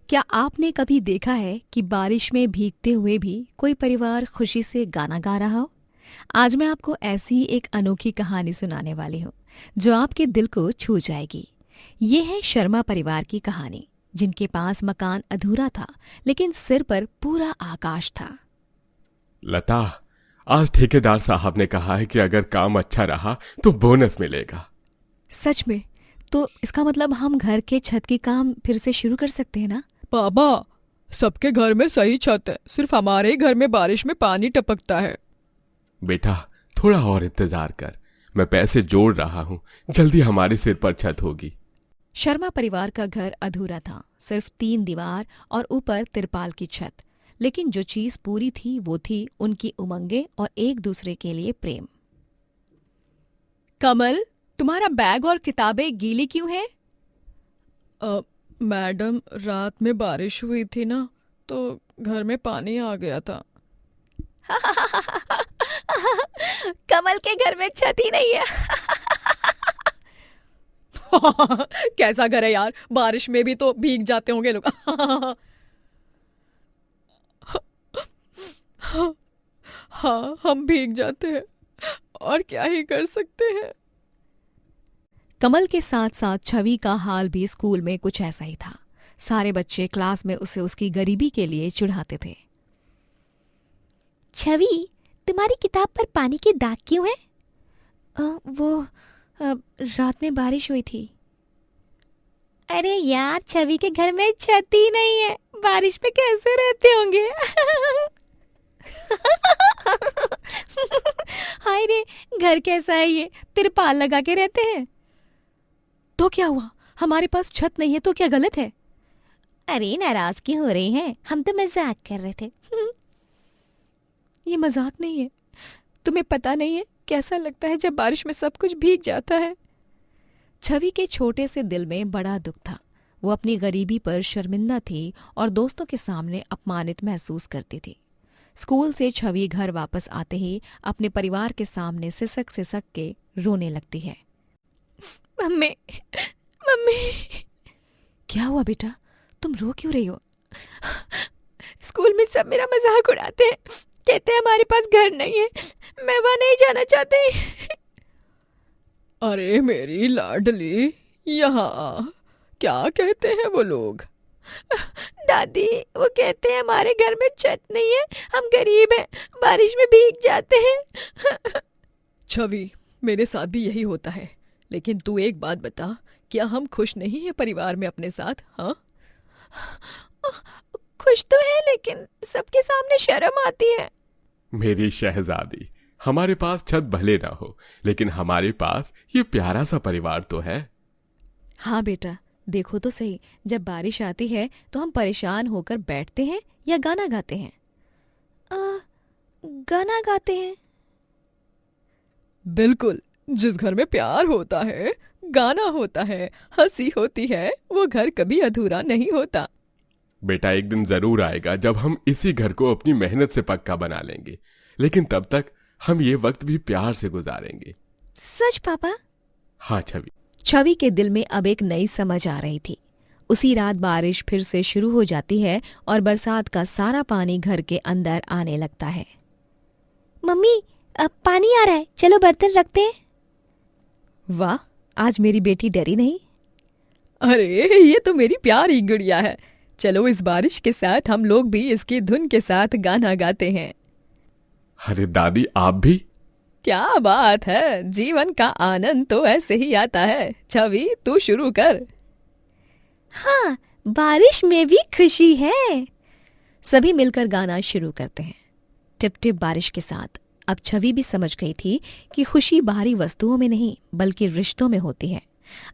क्या आपने कभी देखा है कि बारिश में भीगते हुए भी कोई परिवार खुशी से गाना गा रहा हो? आज मैं आपको ऐसी ही एक अनोखी कहानी सुनाने वाली हूँ जो आपके दिल को छू जाएगी। ये है शर्मा परिवार की कहानी, जिनके पास मकान अधूरा था लेकिन सिर पर पूरा आकाश था। लता, आज ठेकेदार साहब ने कहा है कि अगर काम अच्छा रहा तो बोनस मिलेगा। सच में? तो इसका मतलब हम घर के छत की काम फिर से शुरू कर सकते हैं ना? पापा, सबके घर में सही छत है, सिर्फ हमारे ही घर में बारिश में पानी टपकता है। बेटा, थोड़ा और इंतजार कर। मैं पैसे जोड़ रहा हूँ, जल्दी हमारे सिर पर छत होगी। शर्मा परिवार का घर अधूरा था, सिर्फ 3 दीवार और ऊपर तिरपाल की छत। लेकिन जो चीज पूरी थी वो थी उनकी उमंगें और एक दूसरे के लिए प्रेम। कमल, तुम्हारा बैग और किताबें गीली क्यों हैं? मैडम, रात में बारिश हुई थी ना, तो घर में पानी आ गया था। कमल के घर में छत ही नहीं है। कैसा घर है यार, बारिश में भी तो भीग जाते होंगे लोग। हाँ, हम भीग जाते हैं और क्या ही कर सकते हैं। कमल के साथ साथ छवि का हाल भी स्कूल में कुछ ऐसा ही था। सारे बच्चे क्लास में उसे उसकी गरीबी के लिए चिढ़ाते थे। छवि, तुम्हारी किताब पर पानी के दाग क्यों हैं? रात में बारिश हुई थी। अरे यार, छवि के घर में छत ही नहीं है, बारिश में कैसे रहते होंगे? हाय रे, घर कैसा है ये, तिरपाल लगा के रहते हैं। तो क्या हुआ, हमारे पास छत नहीं है तो क्या गलत है? अरे नाराज क्यों हो रही हैं? हम तो मजाक कर रहे थे। ये मजाक नहीं है। तुम्हें पता नहीं है कैसा लगता है जब बारिश में सब कुछ भीग जाता है। छवि के छोटे से दिल में बड़ा दुख था। वो अपनी गरीबी पर शर्मिंदा थी और दोस्तों के सामने अपमानित महसूस करती थी। स्कूल से छवि घर वापस आते ही अपने परिवार के सामने सिसक सिसक के रोने लगती है। Mummy, mummy. क्या हुआ बेटा, तुम रो क्यों रही हो? स्कूल में सब मेरा मजाक उड़ाते हैं, कहते हैं हमारे पास घर नहीं है, मैं वहां नहीं जाना चाहती। अरे मेरी लाडली, यहाँ आ। क्या कहते हैं वो लोग? दादी, वो कहते हैं हमारे घर में छत नहीं है, हम गरीब हैं, बारिश में भीग जाते हैं। छवि, मेरे साथ भी यही होता है। लेकिन तू एक बात बता, क्या हम खुश नहीं है परिवार में अपने साथ? हाँ, खुश तो है लेकिन सबके सामने शर्म आती है। मेरी शहजादी, हमारे पास छत भले ना हो, लेकिन हमारे पास ये प्यारा सा परिवार तो है। हाँ बेटा, देखो तो सही, जब बारिश आती है तो हम परेशान होकर बैठते हैं या गाना गाते हैं? गाना गाते हैं। बिल्कुल। जिस घर में प्यार होता है, गाना होता है, हंसी होती है, वो घर कभी अधूरा नहीं होता। बेटा, एक दिन जरूर आएगा जब हम इसी घर को अपनी मेहनत से पक्का बना लेंगे, लेकिन तब तक हम ये वक्त भी प्यार से गुजारेंगे। सच पापा? हाँ छवि। छवि के दिल में अब एक नई समझ आ रही थी। उसी रात बारिश फिर से शुरू हो जाती है और बरसात का सारा पानी घर के अंदर आने लगता है। मम्मी, अब पानी आ रहा है, चलो बर्तन रखते हैं। वाह, आज मेरी बेटी डरी नहीं। अरे, ये तो मेरी प्यारी गुड़िया है। चलो इस बारिश के साथ हम लोग भी इसकी धुन के साथ गाना गाते हैं। अरे दादी, आप भी? क्या बात है, जीवन का आनंद तो ऐसे ही आता है। छवि, तू शुरू कर। हाँ, बारिश में भी खुशी है। सभी मिलकर गाना शुरू करते हैं। टिप टिप बारिश के साथ अब छवि भी समझ गई थी कि खुशी बाहरी वस्तुओं में नहीं बल्कि रिश्तों में होती है।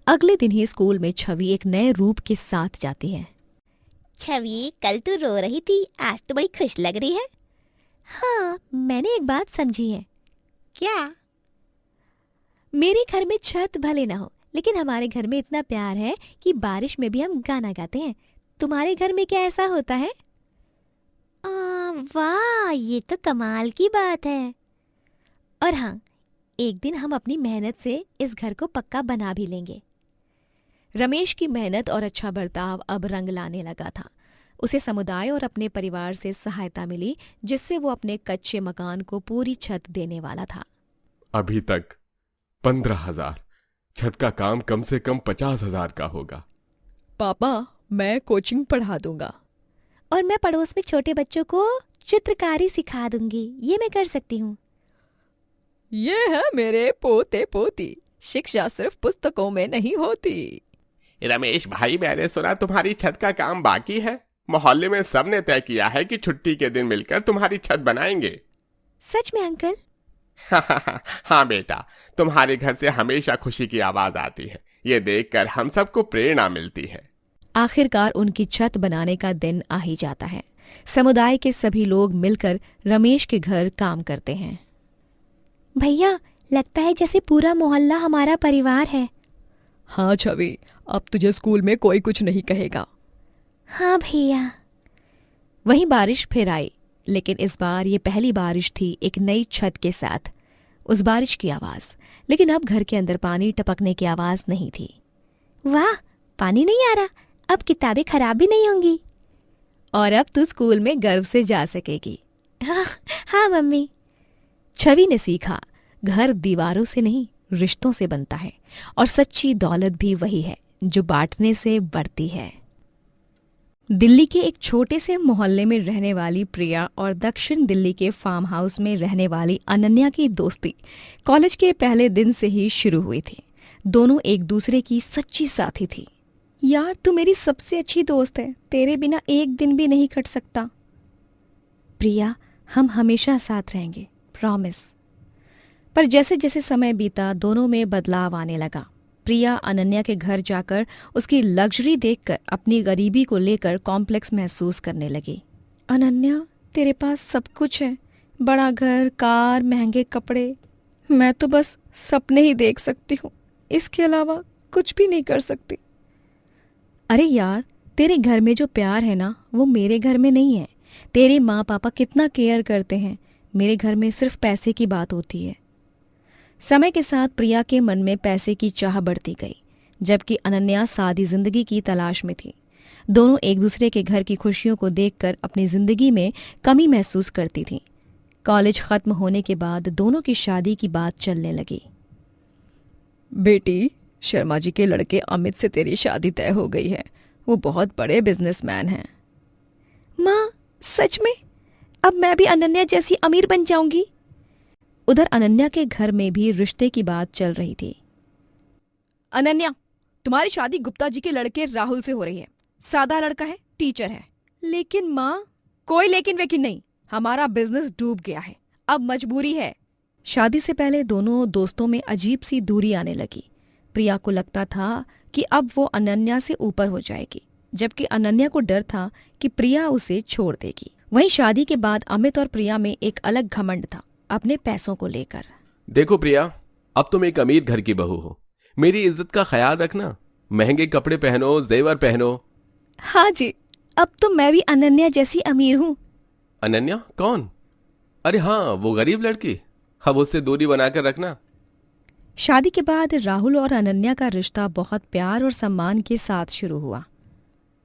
अगले दिन ही स्कूल में छवि एक नए रूप के साथ जाती है। छवि, कल तू रो रही थी, आज तो बड़ी खुश लग रही है। हाँ, मैंने एक बात समझी है। क्या? मेरे घर में छत भले ना हो, लेकिन हमारे घर में इतना प्यार है कि बारिश में भी हम गाना गाते हैं। तुम्हारे घर में क्या ऐसा होता है? वाह, ये तो कमाल की बात है। और हाँ, एक दिन हम अपनी मेहनत से इस घर को पक्का बना भी लेंगे। रमेश की मेहनत और अच्छा बर्ताव अब रंग लाने लगा था। उसे समुदाय और अपने परिवार से सहायता मिली, जिससे वो अपने कच्चे मकान को पूरी छत देने वाला था। अभी तक 15,000, छत का काम कम से कम 50,000 का होगा। पापा, मैं कोचिंग पढ़ा दूंगा। और मैं पड़ोस में छोटे बच्चों को चित्रकारी सिखा दूंगी। ये मैं कर सकती हूँ। ये है मेरे पोते पोती। शिक्षा सिर्फ पुस्तकों में नहीं होती। रमेश भाई, मैंने सुना तुम्हारी छत का काम बाकी है। मोहल्ले में सबने तय किया है कि छुट्टी के दिन मिलकर तुम्हारी छत बनाएंगे। सच में अंकल? हाँ बेटा, तुम्हारे घर से हमेशा खुशी की आवाज आती है। ये देखकर हम सबको प्रेरणा मिलती है। आखिरकार उनकी छत बनाने का दिन आ ही जाता है। समुदाय के सभी लोग मिलकर रमेश के घर काम करते हैं। भैया, लगता है जैसे पूरा मोहल्ला हमारा परिवार है। हाँ छवि, अब तुझे स्कूल में कोई कुछ नहीं कहेगा। हाँ भैया। वहीं बारिश फिर आई, लेकिन इस बार ये पहली बारिश थी एक नई छत के साथ। उस बारिश की आवाज, लेकिन अब घर के अंदर पानी टपकने की आवाज नहीं थी। वाह, पानी नहीं आ रहा, अब किताबें खराब भी नहीं होंगी। और अब तू स्कूल में गर्व से जा सकेगी। हाँ मम्मी। छवि ने सीखा, घर दीवारों से नहीं, रिश्तों से बनता है। और सच्ची दौलत भी वही है जो बांटने से बढ़ती है। दिल्ली के एक छोटे से मोहल्ले में रहने वाली प्रिया और दक्षिण दिल्ली के फार्म हाउस में रहने वाली अनन्या की दोस्ती कॉलेज के पहले दिन से ही शुरू हुई थी। दोनों एक दूसरे की सच्ची साथी थी। यार, तू मेरी सबसे अच्छी दोस्त है, तेरे बिना एक दिन भी नहीं कट सकता। प्रिया, हम हमेशा साथ रहेंगे, प्रॉमिस। पर जैसे जैसे समय बीता, दोनों में बदलाव आने लगा। प्रिया अनन्या के घर जाकर उसकी लग्जरी देखकर अपनी गरीबी को लेकर कॉम्प्लेक्स महसूस करने लगी। अनन्या, तेरे पास सब कुछ है, बड़ा घर, कार, महंगे कपड़े। मैं तो बस सपने ही देख सकती हूँ, इसके अलावा कुछ भी नहीं कर सकती। अरे यार, तेरे घर में जो प्यार है ना, वो मेरे घर में नहीं है। तेरे माँ पापा कितना केयर करते हैं, मेरे घर में सिर्फ पैसे की बात होती है। समय के साथ प्रिया के मन में पैसे की चाह बढ़ती गई, जबकि अनन्या सादी जिंदगी की तलाश में थी। दोनों एक दूसरे के घर की खुशियों को देखकर अपनी जिंदगी में कमी महसूस करती थीं। कॉलेज खत्म होने के बाद दोनों की शादी की बात चलने लगी। बेटी, शर्मा जी के लड़के अमित से तेरी शादी तय हो गई है। वो बहुत बड़े बिजनेसमैन हैं। माँ, सच में? अब मैं भी अनन्या जैसी अमीर बन जाऊंगी। उधर अनन्या के घर में भी रिश्ते की बात चल रही थी। अनन्या, तुम्हारी शादी गुप्ता जी के लड़के राहुल से हो रही है। सादा लड़का है, टीचर है। लेकिन माँ। कोई लेकिन वेकिन नहीं, हमारा बिजनेस डूब गया है, अब मजबूरी है। शादी से पहले दोनों दोस्तों में अजीब सी दूरी आने लगी। प्रिया को लगता था कि अब वो अनन्या से ऊपर हो जाएगी, जबकि अनन्या को डर था कि प्रिया उसे छोड़ देगी। वहीं शादी के बाद अमित और प्रिया में एक अलग घमंड था, अपने पैसों को लेकर। देखो प्रिया, अब तुम एक अमीर घर की बहू हो, मेरी इज्जत का ख्याल रखना। महंगे कपड़े पहनो, जेवर पहनो। हाँ जी, अब तो मैं भी अनन्या जैसी अमीर हूँ। अनन्या कौन? अरे हाँ, वो गरीब लड़की। अब उससे दूरी बनाकर रखना। शादी के बाद राहुल और अनन्या का रिश्ता बहुत प्यार और सम्मान के साथ शुरू हुआ।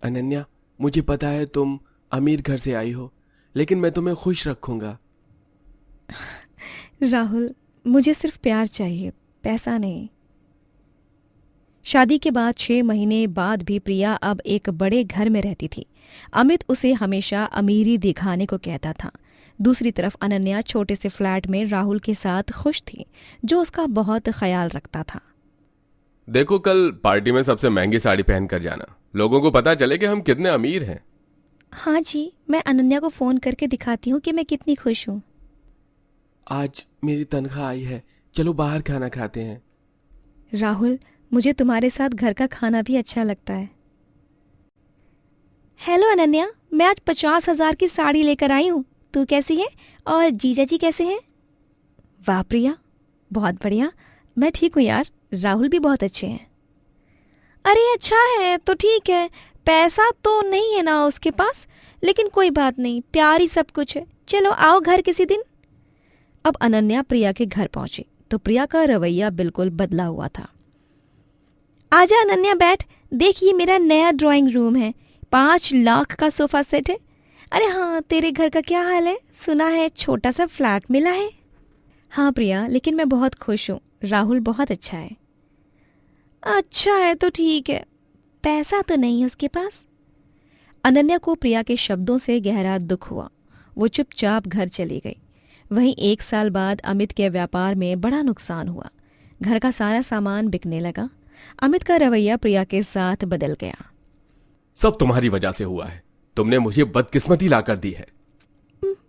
अनन्या, मुझे पता है तुम अमीर घर से आई हो, लेकिन मैं तुम्हें खुश रखूंगा। राहुल, मुझे सिर्फ प्यार चाहिए, पैसा नहीं। शादी के बाद 6 महीने बाद भी प्रिया अब एक बड़े घर में रहती थी। अमित उसे हमेशा अमीरी दिखाने को कहता था। दूसरी तरफ अनन्या छोटे से फ्लैट में राहुल के साथ खुश थी, जो उसका बहुत ख्याल रखता था। देखो, कल पार्टी में सबसे महंगी साड़ी पहन कर जाना, लोगों को पता चले कि हम कितने अमीर हैं। हाँ जी, मैं अनन्या को फोन करके दिखाती हूँ कि मैं कितनी खुश हूँ। आज मेरी तनख्वाह आई है, चलो बाहर खाना खाते हैं। राहुल, मुझे तुम्हारे साथ घर का खाना भी अच्छा लगता है। हेलो अनन्या, मैं आज 50,000 की साड़ी लेकर आई हूँ। तू कैसी है और जीजा जी कैसे हैं? वाह प्रिया, बहुत बढ़िया। मैं ठीक हूँ यार, राहुल भी बहुत अच्छे हैं। अरे अच्छा है तो ठीक है, पैसा तो नहीं है ना उसके पास, लेकिन कोई बात नहीं, प्यार ही सब कुछ है। चलो आओ घर किसी दिन। अब अनन्या प्रिया के घर पहुंची तो प्रिया का रवैया बिल्कुल बदला हुआ था। आजा अनन्या, बैठ, देखिए मेरा नया ड्राइंग रूम है। 5 लाख का सोफा सेट है। अरे हाँ, तेरे घर का क्या हाल है? सुना है छोटा सा फ्लैट मिला है। हाँ प्रिया, लेकिन मैं बहुत खुश हूँ। राहुल बहुत अच्छा है। अच्छा है तो ठीक है, पैसा तो नहीं है उसके पास। अनन्या को प्रिया के शब्दों से गहरा दुख हुआ। वो चुपचाप घर चली गई। वहीं 1 साल बाद अमित के व्यापार में बड़ा नुकसान हुआ। घर का सारा सामान बिकने लगा। अमित का रवैया प्रिया के साथ बदल गया। सब तुम्हारी वजह से हुआ है। तुमने मुझे बदकिस्मती ला कर दी है।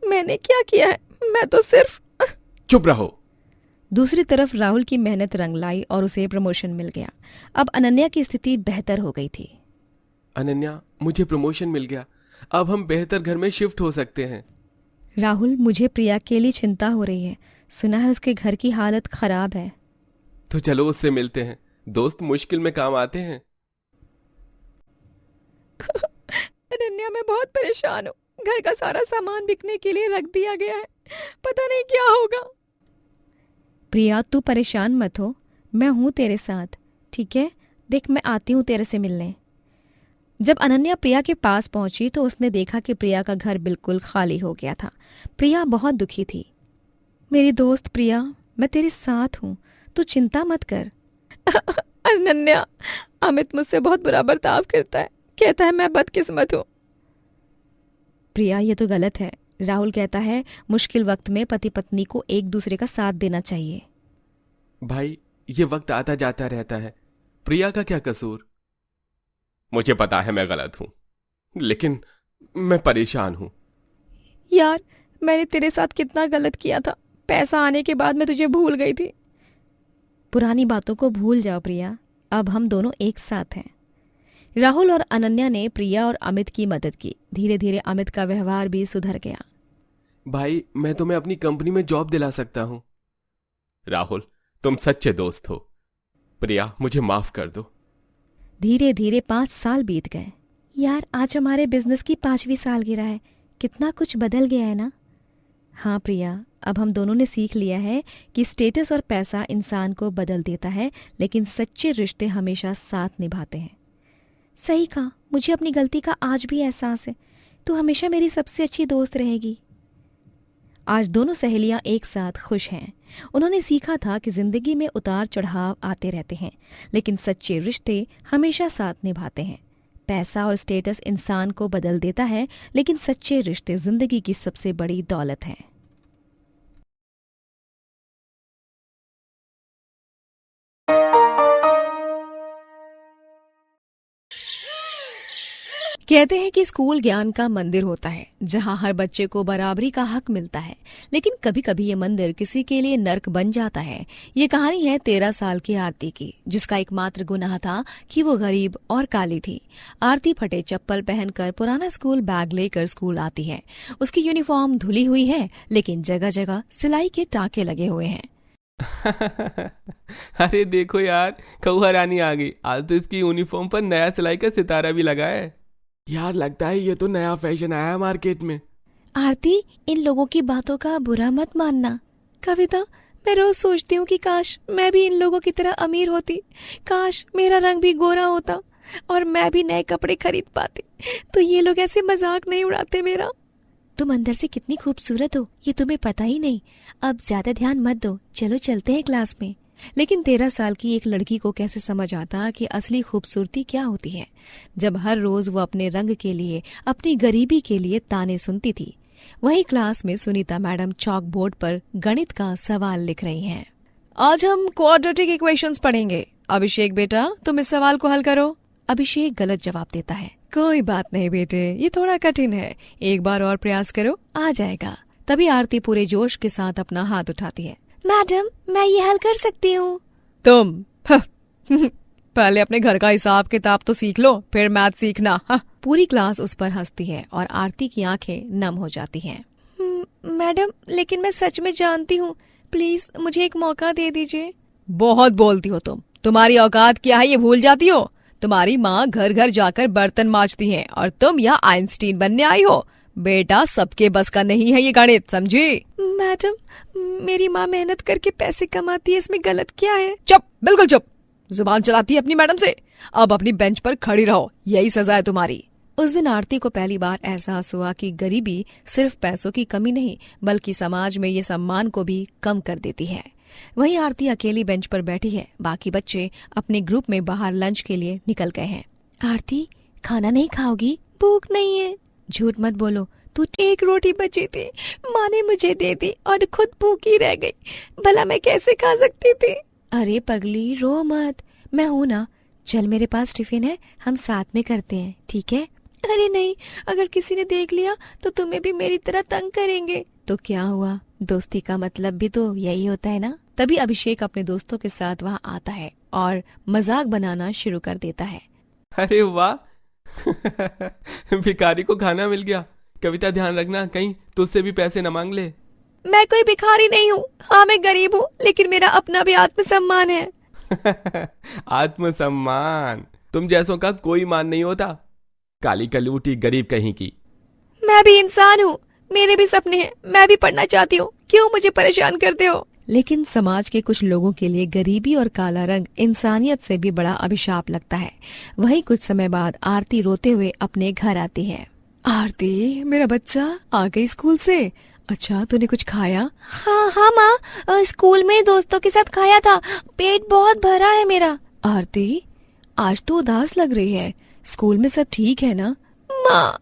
मैंने क्या किया है? मैं तो सिर्फ... चुप रहो। दूसरी तरफ राहुल की मेहनत रंग लाई और उसे प्रमोशन मिल गया। अब अनन्या की स्थिति बेहतर हो गई थी। अनन्या, मुझे प्रमोशन मिल गया। अब हम बेहतर घर में शिफ्ट हो सकते हैं। राहुल, मुझे प्रिया के लिए चिंता हो रही है। सुना है उसके घर की हालत खराब है। तो चलो उससे मिलते हैं। दोस्त मुश्किल में काम आते हैं। अनन्या, मैं बहुत परेशान हूँ। घर का सारा सामान बिकने के लिए रख दिया गया है। पता नहीं क्या होगा। प्रिया, तू परेशान मत हो, मैं हूं तेरे साथ, ठीक है? देख, मैं आती हूं तेरे से मिलने। जब अनन्या प्रिया के पास पहुंची तो उसने देखा कि प्रिया का घर बिल्कुल खाली हो गया था। प्रिया बहुत दुखी थी। मेरी दोस्त प्रिया, मैं तेरे साथ हूं, तू चिंता मत कर। अनन्या, अमित मुझसे बहुत बुरा बर्ताव करता है। कहता है मैं बदकिस्मत हूँ। प्रिया, ये तो गलत है। राहुल कहता है मुश्किल वक्त में पति पत्नी को एक दूसरे का साथ देना चाहिए। भाई, ये वक्त आता जाता रहता है। प्रिया का क्या कसूर? मुझे पता है मैं गलत हूं, लेकिन मैं परेशान हूं। यार, मैंने तेरे साथ कितना गलत किया था। पैसा आने के बाद मैं तुझे भूल गई थी। पुरानी बातों को भूल जाओ प्रिया, अब हम दोनों एक साथ हैं। राहुल और अनन्या ने प्रिया और अमित की मदद की। धीरे धीरे अमित का व्यवहार भी सुधर गया। भाई, मैं तुम्हें अपनी कंपनी में जॉब दिला सकता हूं। राहुल, तुम सच्चे दोस्त हो। प्रिया, मुझे माफ कर दो। धीरे धीरे 5 साल बीत गए। यार, आज हमारे बिजनेस की 5वीं सालगिरह है। कितना कुछ बदल गया है ना? हाँ प्रिया, अब हम दोनों ने सीख लिया है कि स्टेटस और पैसा इंसान को बदल देता है, लेकिन सच्चे रिश्ते हमेशा साथ निभाते हैं। सही कहा, मुझे अपनी गलती का आज भी एहसास है। तू हमेशा मेरी सबसे अच्छी दोस्त रहेगी। आज दोनों सहेलियां एक साथ खुश हैं। उन्होंने सीखा था कि जिंदगी में उतार चढ़ाव आते रहते हैं, लेकिन सच्चे रिश्ते हमेशा साथ निभाते हैं। पैसा और स्टेटस इंसान को बदल देता है, लेकिन सच्चे रिश्ते जिंदगी की सबसे बड़ी दौलत हैं। कहते हैं कि स्कूल ज्ञान का मंदिर होता है, जहां हर बच्चे को बराबरी का हक मिलता है। लेकिन कभी कभी ये मंदिर किसी के लिए नर्क बन जाता है। ये कहानी है 13 साल की आरती की, जिसका एकमात्र गुनाह था कि वो गरीब और काली थी। आरती फटे चप्पल पहनकर पुराना स्कूल बैग लेकर स्कूल आती है। उसकी यूनिफॉर्म धुली हुई है, लेकिन जगह जगह सिलाई के टाँके लगे हुए हैं। अरे देखो यार, कौआ रानी आ गई। आज तो इसकी यूनिफॉर्म पर नया सिलाई का सितारा भी लगा है। यार, लगता है ये तो नया फैशन आया है मार्केट में। आरती, इन लोगों की बातों का बुरा मत मानना। कविता, मैं रोज सोचती हूँ कि काश मैं भी इन लोगों की तरह अमीर होती। काश मेरा रंग भी गोरा होता और मैं भी नए कपड़े खरीद पाती, तो ये लोग ऐसे मजाक नहीं उड़ाते मेरा। तुम अंदर से कितनी खूबसूरत हो, ये तुम्हें पता ही नहीं। अब ज्यादा ध्यान मत दो, चलो चलते हैं क्लास में। लेकिन 13 साल की एक लड़की को कैसे समझ आता कि असली खूबसूरती क्या होती है, जब हर रोज वो अपने रंग के लिए, अपनी गरीबी के लिए ताने सुनती थी। वही क्लास में सुनीता मैडम चॉक बोर्ड पर गणित का सवाल लिख रही हैं। आज हम क्वाड्रेटिक इक्वेशंस पढ़ेंगे। अभिषेक बेटा, तुम इस सवाल को हल करो। अभिषेक गलत जवाब देता है। कोई बात नहीं बेटे, ये थोड़ा कठिन है, एक बार और प्रयास करो, आ जाएगा। तभी आरती पूरे जोश के साथ अपना हाथ उठाती है। मैडम, मैं ये हल कर सकती हूँ। तुम पहले अपने घर का हिसाब किताब तो सीख लो, फिर मैथ सीखना। पूरी क्लास उस पर हंसती है और आरती की आंखें नम हो जाती हैं। मैडम, लेकिन मैं सच में जानती हूँ, प्लीज मुझे एक मौका दे दीजिए। बहुत बोलती हो तुम, तुम्हारी औकात क्या है ये भूल जाती हो। तुम्हारी माँ घर घर जाकर बर्तन मांजती है और तुम यहाँ आइंस्टीन बनने आई हो। बेटा, सबके बस का नहीं है ये गणित, समझी? मैडम, मेरी माँ मेहनत करके पैसे कमाती है, इसमें गलत क्या है? चुप, बिल्कुल चुप। जुबान चलाती है अपनी मैडम से। अब अपनी बेंच पर खड़ी रहो, यही सजा है तुम्हारी। उस दिन आरती को पहली बार एहसास हुआ कि गरीबी सिर्फ पैसों की कमी नहीं बल्कि समाज में ये सम्मान को भी कम कर देती है। वहीं आरती अकेली बेंच पर बैठी है, बाकी बच्चे अपने ग्रुप में बाहर लंच के लिए निकल गए हैं। आरती, खाना नहीं खाओगी? भूख नहीं है। झूठ मत बोलो, तू एक रोटी बची थी, माँ ने मुझे दे दी और खुद भूखी रह गई, भला मैं कैसे खा सकती थी? अरे पगली, रो मत, मैं हूं ना, चल मेरे पास टिफिन है, हम साथ में करते हैं, ठीक है? अरे नहीं, अगर किसी ने देख लिया तो तुम्हें भी मेरी तरह तंग करेंगे। तो क्या हुआ, दोस्ती का मतलब भी तो यही होता है ना। तभी अभिषेक अपने दोस्तों के साथ वहाँ आता है और मजाक बनाना शुरू कर देता है। अरे वाह भिखारी को खाना मिल गया। कविता, ध्यान रखना कहीं तुझसे भी पैसे न मांग ले। मैं कोई भिखारी नहीं हूँ। हाँ, मैं गरीब हूँ, लेकिन मेरा अपना भी आत्मसम्मान है। आत्मसम्मान? तुम जैसों का कोई मान नहीं होता, काली कलूटी गरीब कहीं की। मैं भी इंसान हूँ, मेरे भी सपने हैं, मैं भी पढ़ना चाहती हूँ, क्यों मुझे परेशान करते हो? लेकिन समाज के कुछ लोगों के लिए गरीबी और काला रंग इंसानियत से भी बड़ा अभिशाप लगता है। वहीं कुछ समय बाद आरती रोते हुए अपने घर आती है। आरती, मेरा बच्चा आ गई स्कूल से? अच्छा, तूने कुछ खाया? हाँ माँ, स्कूल में दोस्तों के साथ खाया था, पेट बहुत भरा है मेरा। आरती, आज तो उदास लग रही है, स्कूल में सब ठीक है ना? माँ,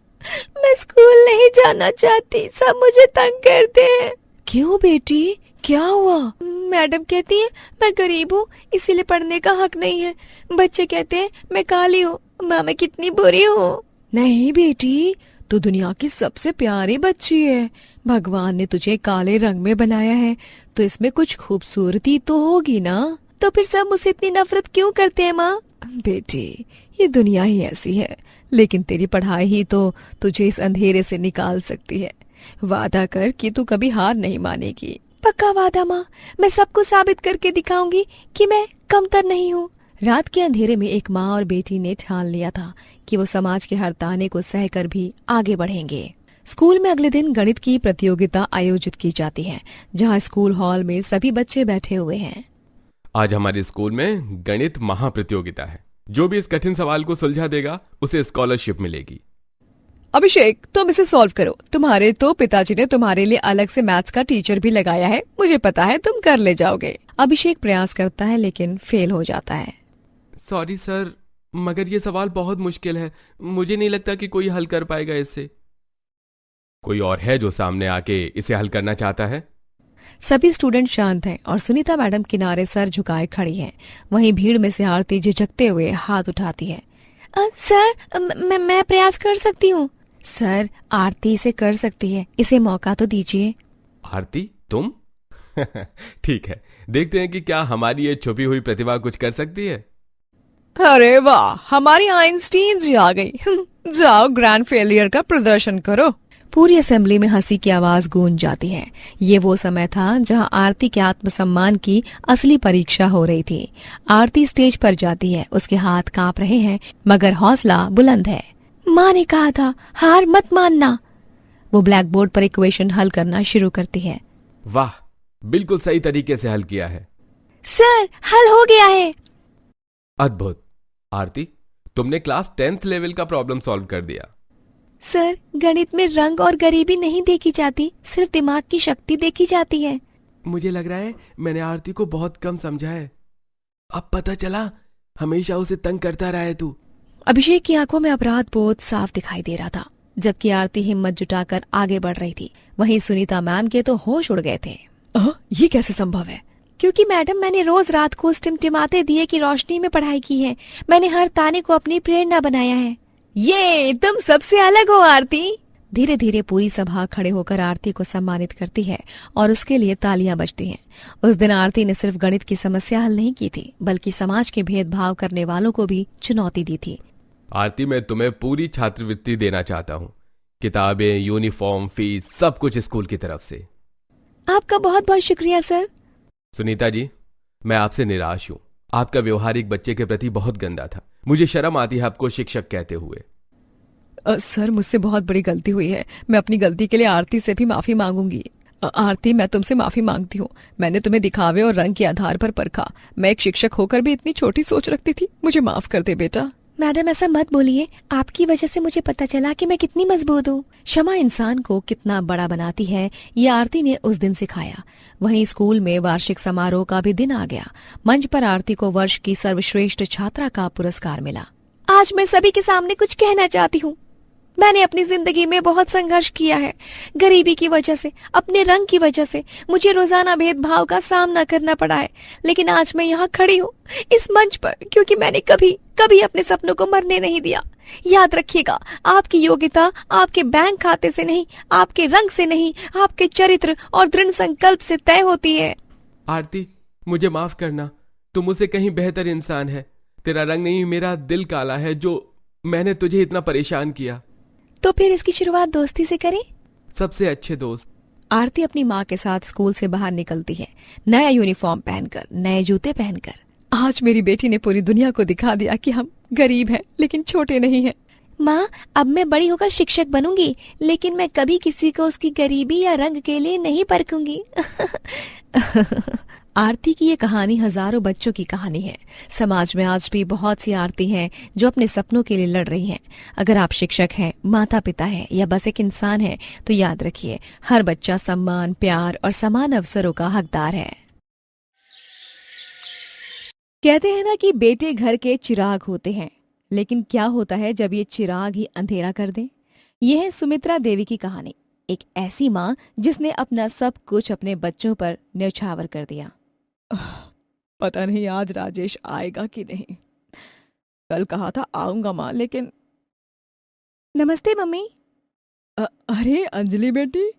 मैं स्कूल नहीं जाना चाहती, सब मुझे तंग करते हैं। क्यों बेटी, क्या हुआ? मैडम कहती है मैं गरीब हूँ, इसीलिए पढ़ने का हक नहीं है। बच्चे कहते हैं मैं काली हूँ। माँ, मैं कितनी बुरी हूँ। नहीं बेटी, तू दुनिया की सबसे प्यारी बच्ची है। भगवान ने तुझे काले रंग में बनाया है, तो इसमें कुछ खूबसूरती तो होगी ना। तो फिर सब मुझसे इतनी नफरत क्यों करते हैं माँ? बेटी, ये दुनिया ही ऐसी है, लेकिन तेरी पढ़ाई ही तो तुझे इस अंधेरे से निकाल सकती है। वादा कर कि तू कभी हार नहीं मानेगी। पक्का वादा माँ, मैं सबको साबित करके दिखाऊंगी कि मैं कमतर नहीं हूँ। रात के अंधेरे में एक माँ और बेटी ने ठान लिया था कि वो समाज के हर ताने को सहकर भी आगे बढ़ेंगे। स्कूल में अगले दिन गणित की प्रतियोगिता आयोजित की जाती है, जहाँ स्कूल हॉल में सभी बच्चे बैठे हुए हैं। आज हमारे स्कूल में गणित महाप्रतियोगिता है। जो भी इस कठिन सवाल को सुलझा देगा उसे स्कॉलरशिप मिलेगी। अभिषेक, तुम इसे सॉल्व करो। तुम्हारे तो पिताजी ने तुम्हारे लिए अलग से मैथ्स का टीचर भी लगाया है, मुझे पता है तुम कर ले जाओगे। अभिषेक प्रयास करता है लेकिन फेल हो जाता है। सॉरी सर, मगर ये सवाल बहुत मुश्किल है, मुझे नहीं लगता कि कोई हल कर पाएगा इससे। कोई और है जो सामने आके इसे हल करना चाहता है? सभी स्टूडेंट शांत हैं और सुनीता मैडम किनारे सर झुकाए खड़ी हैं। वहीं भीड़ में से आरती झिझकते हुए हाथ उठाती है। सर, मैं प्रयास कर सकती हूँ। सर, आरती इसे कर सकती है, इसे मौका तो दीजिए। आरती, तुम? ठीक है, देखते हैं कि क्या हमारी ये छुपी हुई प्रतिभा कुछ कर सकती है। अरे वाह, हमारी आइंस्टीन जी आ गई। जाओ, ग्रैंड फेलियर का प्रदर्शन करो। पूरी असेंबली में हंसी की आवाज गूंज जाती है। ये वो समय था जहां आरती के आत्मसम्मान की असली परीक्षा हो रही थी। आरती स्टेज पर जाती है, उसके हाथ कांप रहे हैं मगर हौसला बुलंद है। माँ ने कहा था हार मत मानना। वो ब्लैक बोर्ड पर इक्वेशन हल करना शुरू करती है। वाह, बिल्कुल सही तरीके से हल किया है। सर, हल हो गया है। अद्भुत। आरती, तुमने क्लास 10th लेवल का प्रॉब्लम सॉल्व कर दिया। सर, गणित में रंग और गरीबी नहीं देखी जाती, सिर्फ दिमाग की शक्ति देखी जाती है। मुझे लग रहा है मैंने आरती को बहुत कम समझा है। अब पता चला, हमेशा उसे तंग करता रहा है तू। अभिषेक की आंखों में अपराध बोध साफ दिखाई दे रहा था, जबकि आरती हिम्मत जुटाकर आगे बढ़ रही थी। वहीं सुनीता मैम के तो होश उड़ गए थे। ये कैसे संभव है? क्योंकि मैडम, मैंने रोज रात को टिमटिमाते दिए की रोशनी में पढ़ाई की है। मैंने हर ताने को अपनी प्रेरणा बनाया है। ये तुम सबसे अलग हो आरती। धीरे धीरे पूरी सभा खड़े होकर आरती को सम्मानित करती है और उसके लिए तालियां बजती हैं। उस दिन आरती ने सिर्फ गणित की समस्या हल नहीं की थी, बल्कि समाज के भेदभाव करने वालों को भी चुनौती दी थी। आरती, मैं तुम्हें पूरी छात्रवृत्ति देना चाहता हूँ। किताबें, यूनिफॉर्म, फीस, सब कुछ स्कूल की तरफ से। आपका बहुत बहुत शुक्रिया सर। सुनीता जी, मैं आपसे निराश हूँ। आपका व्यवहार एक बच्चे के प्रति बहुत गंदा था। मुझे शर्म आती है आपको शिक्षक कहते हुए। सर, मुझसे बहुत बड़ी गलती हुई है। मैं अपनी गलती के लिए आरती से भी माफी मांगूंगी। आरती, मैं तुमसे माफी मांगती हूँ। मैंने तुम्हें दिखावे और रंग के आधार पर परखा। मैं एक शिक्षक होकर भी इतनी छोटी सोच रखती थी। मुझे माफ कर दे बेटा। मैडम ऐसा मत बोलिए, आपकी वजह से मुझे पता चला कि मैं कितनी मजबूत हूँ। क्षमा इंसान को कितना बड़ा बनाती है, ये आरती ने उस दिन सिखाया। वहीं स्कूल में वार्षिक समारोह का भी दिन आ गया। मंच पर आरती को वर्ष की सर्वश्रेष्ठ छात्रा का पुरस्कार मिला। आज मैं सभी के सामने कुछ कहना चाहती हूँ। मैंने अपनी जिंदगी में बहुत संघर्ष किया है। गरीबी की वजह से, अपने रंग की वजह से मुझे रोजाना भेदभाव का सामना करना पड़ा है। लेकिन आज मैं यहाँ खड़ी हूँ इस मंच पर, क्योंकि मैंने कभी कभी अपने सपनों को मरने नहीं दिया। याद रखिएगा, आपकी योग्यता आपके बैंक खाते से नहीं, आपके रंग से नहीं, आपके चरित्र और दृढ़ संकल्प से तय होती है। आरती, मुझे माफ करना, तू मुझसे कहीं बेहतर इंसान है। तेरा रंग नहीं, मेरा दिल काला है जो मैंने तुझे इतना परेशान किया। तो फिर इसकी शुरुआत दोस्ती से करें। सबसे अच्छे दोस्त। आरती अपनी माँ के साथ स्कूल से बाहर निकलती है, नया यूनिफॉर्म पहनकर, नए जूते पहनकर। आज मेरी बेटी ने पूरी दुनिया को दिखा दिया कि हम गरीब हैं लेकिन छोटे नहीं हैं। माँ, अब मैं बड़ी होकर शिक्षक बनूंगी, लेकिन मैं कभी किसी को उसकी गरीबी या रंग के लिए नहीं परखूंगी। आरती की ये कहानी हजारों बच्चों की कहानी है। समाज में आज भी बहुत सी आरती हैं जो अपने सपनों के लिए लड़ रही हैं। अगर आप शिक्षक हैं, माता पिता हैं या बस एक इंसान हैं, तो याद रखिए, हर बच्चा सम्मान, प्यार और समान अवसरों का हकदार है। कहते हैं ना कि बेटे घर के चिराग होते हैं, लेकिन क्या होता है जब ये चिराग ही अंधेरा कर दें? यह है सुमित्रा देवी की कहानी। एक ऐसी माँ जिसने अपना सब कुछ अपने बच्चों पर न्यौछावर कर दिया। पता नहीं आज राजेश आएगा कि नहीं। कल कहा था आऊंगा माँ, लेकिन। नमस्ते मम्मी। अरे अंजलि बेटी,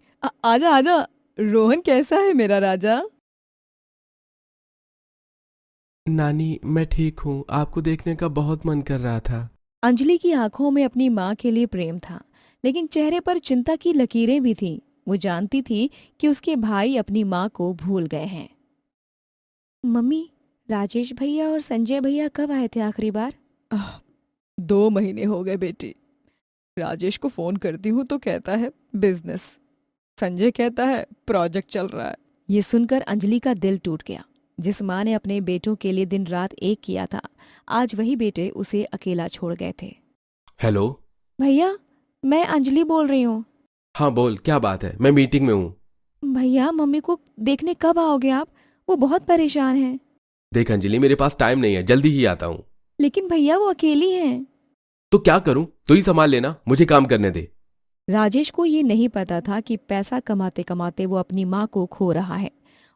आजा आजा। रोहन कैसा है मेरा राजा? नानी, मैं ठीक हूँ। आपको देखने का बहुत मन कर रहा था। अंजलि की आंखों में अपनी माँ के लिए प्रेम था, लेकिन चेहरे पर चिंता की लकीरें भी थीं। वो जानती थी कि उसके भाई अपनी माँ को भूल गए हैं। मम्मी, राजेश भैया और संजय भैया कब आए थे आखिरी बार? 2 महीने हो गए बेटी। राजेश को फोन करती हूँ तो कहता है बिजनेस, संजय कहता है प्रोजेक्ट चल रहा है। ये सुनकर अंजलि का दिल टूट गया। जिस माँ ने अपने बेटों के लिए दिन रात एक किया था, आज वही बेटे उसे अकेला छोड़ गए थे। हेलो भैया, मैं अंजलि बोल रही हूँ। हाँ बोल, क्या बात है? मैं मीटिंग में हूँ। भैया, मम्मी को देखने कब आओगे आप? वो बहुत परेशान हैं। देख अंजलि, मेरे पास टाइम नहीं है, जल्दी ही आता हूँ। लेकिन भैया वो अकेली हैं। तो क्या करूँ? तू ही संभाल लेना, मुझे काम करने दे। राजेश को ये नहीं पता था कि पैसा कमाते कमाते वो अपनी माँ को खो रहा है।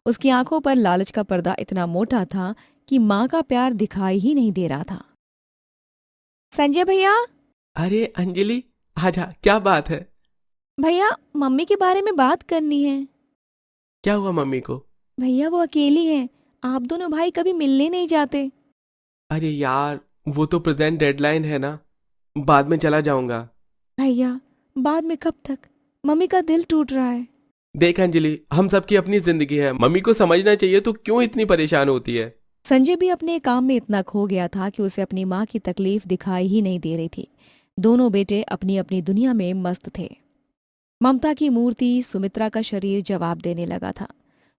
उसकी आंखों पर लालच का पर्दा इतना मोटा था कि माँ का प्यार दिखाई ही नहीं दे रहा था। संजय भैया। अरे अंजलि, आजा, क्या बात है? भैया, मम्मी के बारे में बात करनी है। क्या हुआ मम्मी को? भैया वो अकेली हैं। आप दोनों भाई कभी मिलने नहीं जाते। अरे यार, वो तो प्रेजेंट डेडलाइन है ना, बाद में चला जाऊंगा। भैया, बाद में कब तक? मम्मी का दिल टूट रहा है। देख अंजलि, हम सबकी अपनी जिंदगी है, मम्मी को समझना चाहिए। तो क्यों इतनी परेशान होती है? संजय भी अपने काम में इतना खो गया था कि उसे अपनी माँ की तकलीफ दिखाई ही नहीं दे रही थी। दोनों बेटे अपनी अपनी दुनिया में मस्त थे। ममता की मूर्ति सुमित्रा का शरीर जवाब देने लगा था।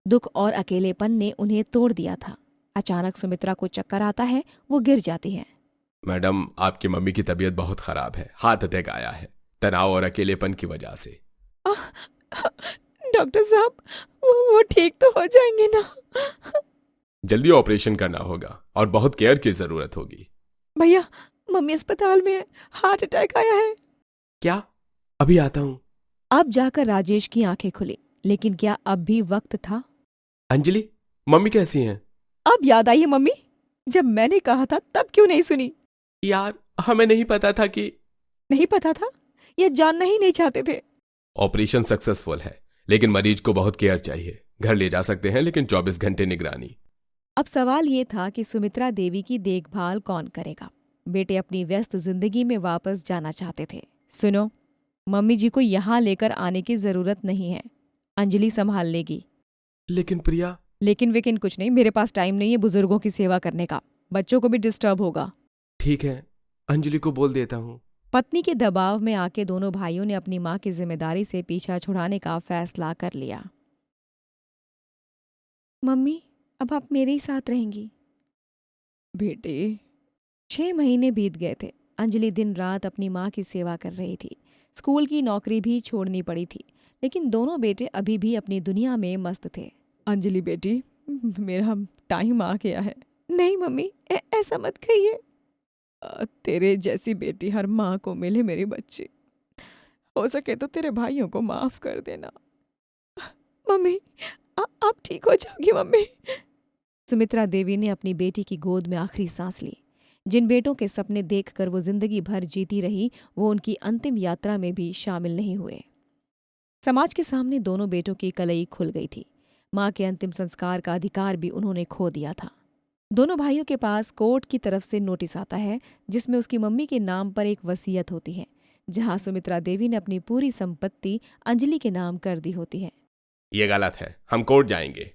दुख और अकेलेपन ने उन्हें तोड़ दिया था। अचानक सुमित्रा को चक्कर आता है, वो गिर जाती है। मैडम, आपकी मम्मी की तबीयत बहुत खराब है, हार्ट अटैक आया है, तनाव और अकेलेपन की वजह से। डॉक्टर साहब, वो ठीक तो हो जाएंगे ना? जल्दी ऑपरेशन करना होगा और बहुत केयर की जरूरत होगी। भैया, मम्मी अस्पताल में है, हार्ट अटैक आया है। क्या? अभी आता हूँ। अब जाकर राजेश की आंखें खुली, लेकिन क्या अब भी वक्त था? अंजलि, मम्मी कैसी हैं? अब याद आई है मम्मी, जब मैंने कहा था तब क्यों नहीं सुनी? यार, हमें नहीं पता था कि। नहीं पता था या जानना ही नहीं चाहते थे? ऑपरेशन सक्सेसफुल है, लेकिन मरीज को बहुत केयर चाहिए। घर ले जा सकते हैं, लेकिन 24 घंटे निगरानी। अब सवाल ये था कि सुमित्रा देवी की देखभाल कौन करेगा। बेटे अपनी व्यस्त जिंदगी में वापस जाना चाहते थे। सुनो, मम्मी जी को यहाँ लेकर आने की जरूरत नहीं है, अंजलि संभाल लेगी। लेकिन प्रिया। लेकिन वेकिन कुछ नहीं, मेरे पास टाइम नहीं है बुजुर्गों की सेवा करने का। बच्चों को भी डिस्टर्ब होगा। ठीक है, अंजलि को बोल देता हूँ। पत्नी के दबाव में आके दोनों भाइयों ने अपनी माँ की जिम्मेदारी से पीछा छुड़ाने का फैसला कर लिया। मम्मी, अब आप मेरे ही साथ रहेंगी। बेटे, 6 महीने बीत गए थे। अंजलि दिन रात अपनी माँ की सेवा कर रही थी। स्कूल की नौकरी भी छोड़नी पड़ी थी, लेकिन दोनों बेटे अभी भी अपनी दुनिया में मस्त थे। अंजलि बेटी, मेरा टाइम आ गया है। नहीं मम्मी, ऐसा मत कहिए। तेरे जैसी बेटी हर माँ को मिले मेरी बच्ची। हो सके तो तेरे भाइयों को माफ कर देना। मम्मी, आप ठीक हो जाओगी मम्मी। सुमित्रा देवी ने अपनी बेटी की गोद में आखिरी सांस ली। जिन बेटों के सपने देखकर वो जिंदगी भर जीती रही, वो उनकी अंतिम यात्रा में भी शामिल नहीं हुए। समाज के सामने दोनों बेटों की कलई खुल गई थी। माँ के अंतिम संस्कार का अधिकार भी उन्होंने खो दिया था। दोनों भाइयों के पास कोर्ट की तरफ से नोटिस आता है, जिसमें उसकी मम्मी के नाम पर एक वसीयत होती है, जहां सुमित्रा देवी ने अपनी पूरी संपत्ति अंजलि के नाम कर दी होती है। ये गलत है, हम कोर्ट जाएंगे।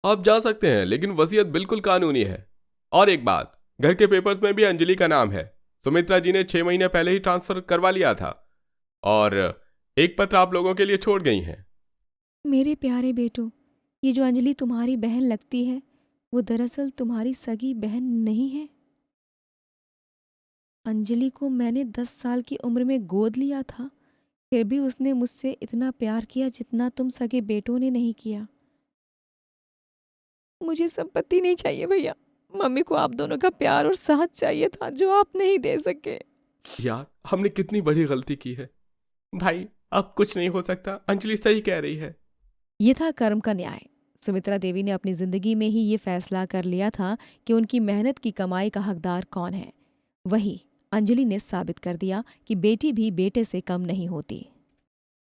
आप जा सकते हैं, लेकिन वसीयत बिल्कुल कानूनी है। और एक बात, घर के पेपर्स में भी अंजलि का नाम है। सुमित्रा जी ने 6 महीने पहले ही ट्रांसफर करवा लिया था और एक पत्र आप लोगों के लिए छोड़ गई हैं। मेरे प्यारे बेटो, ये जो अंजलि तुम्हारी बहन लगती है, वो दरअसल तुम्हारी सगी बहन नहीं है। अंजलि को मैंने 10 साल की उम्र में गोद लिया था, फिर भी उसने मुझसे इतना प्यार किया जितना तुम सगे बेटों ने नहीं किया। मुझे संपत्ति नहीं चाहिए भैया। मम्मी को आप दोनों का प्यार और साथ चाहिए था, जो आप नहीं दे सके। यार, हमने कितनी बड़ी गलती की है। भाई, अब कुछ नहीं हो सकता। अंजलि सही कह रही है। ये था कर्म का न्याय। सुमित्रा देवी ने अपनी जिंदगी में ही ये फैसला कर लिया था कि उनकी मेहनत की कमाई का हकदार कौन है। वही अंजलि ने साबित कर दिया कि बेटी भी बेटे से कम नहीं होती।